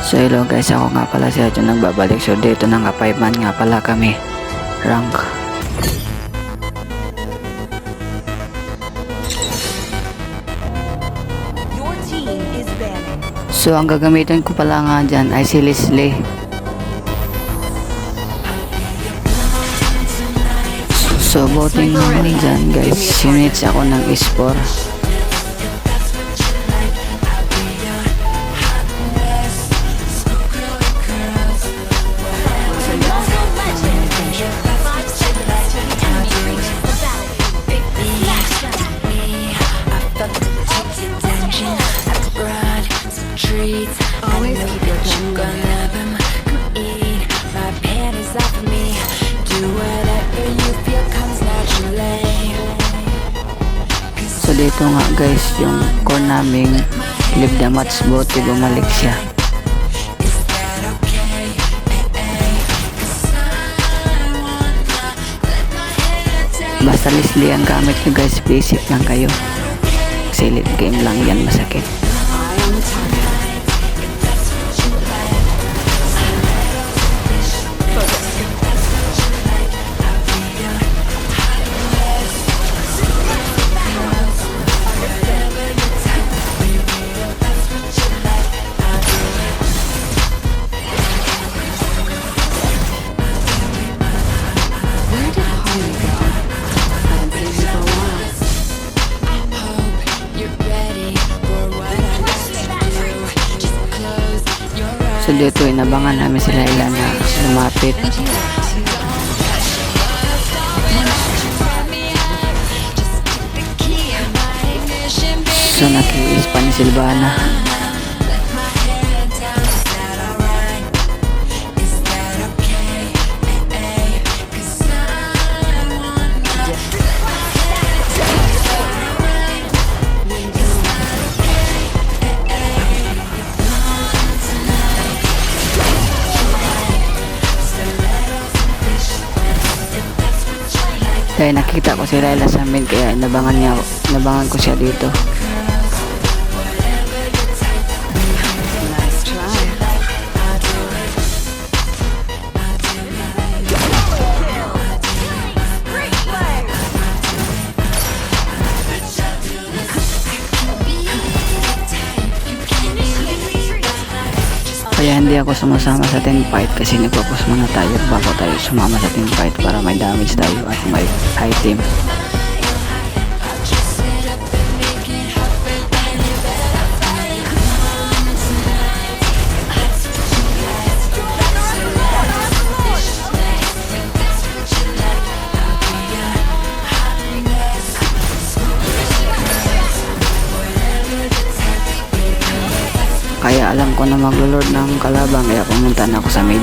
So hello guys, ako nga pala si Adjo nagbabalik. So dito na nga 5 man nga pala kami rank. So ang gagamitin ko pala nga dyan ay si Leslie. So voting naman dyan guys, units ako ng E4. Always keep your tongue going. Eat my panties off of me. Do whatever you feel comes naturally. So dito nga guys, yung core naming leave the match bote, bumalik siya. Basta Leslie ang gamit nyo guys, basic lang kayo. Silid game lang yan, masakit. So dito inabangan namin sila ilan na lumapit. So nakiis pa ni Silvana. Kaya nakita ko si Layla sa amin, kaya inabangan ko siya dito. Kaya hindi ako sumasama sa team fight kasi nagpapos muna tayo bago tayo sumama sa team fight para may damage tayo at may high team. Kaya alam ko na maglo-lord ng kalabang, kaya pumunta na ako sa mid.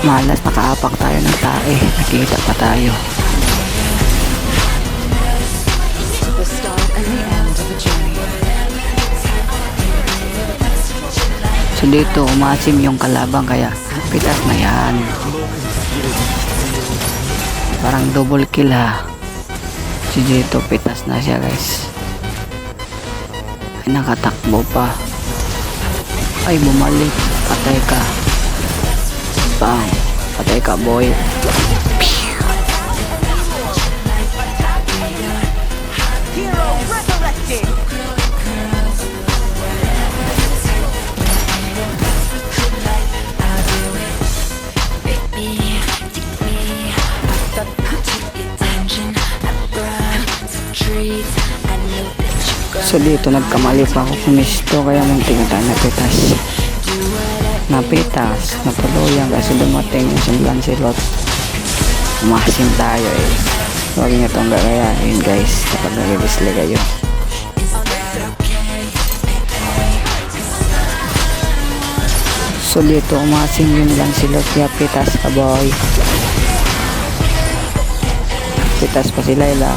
Malas nakaapak tayo ng tae, nakikita pa tayo. So dito umasim yung kalabang, kaya pitas na yan. Parang double kill ha. Si dito pitas na siya guys. Ay, nakatakbo pa. Ay, bumalik. Patay ka. Bang. Patay ka, boy. Hero resurrected. So dito nagkamali pa ako kumisto, kaya muntik na tayo napitas napuluyan kasi dumating yung Simlan Silot. Umasim tayo eh. Huwag nyo itong gagayahin guys kapag nag-display kayo. So dito umasim yung Lancelot, kaya pitas ka boy. Pitas pa si Layla,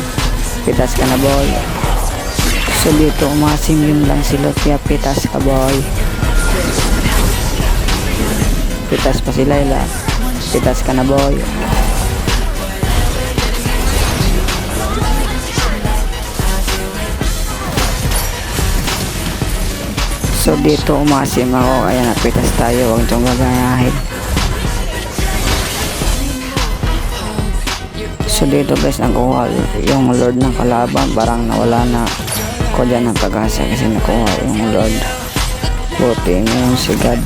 pitas ka na boy. So dito umasim yung Lancelot, kaya pitas ka boy. Pitas pa si Layla, pitas ka na boy. So dito umasim ako kaya napitas tayo, huwag niyong gagayahin. So dito guys nakuha yung Lord ng kalaban, parang nawala na ko dyan ng pag-asa kasi nakuha yung Lord. Buti ngayon si God.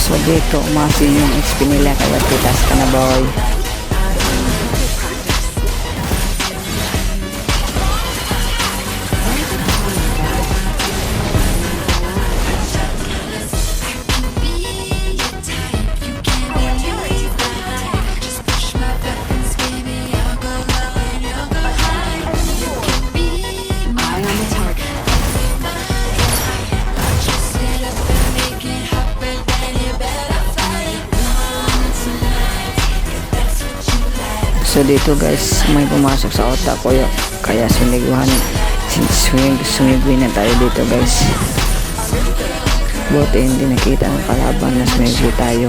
So dito umasin yung XP nila kaya pitas ka na boy. So dito guys, may pumasok sa otak ko kaya sumigwi na tayo dito guys. Buti hindi nakita ng kalaban na sumigwi tayo.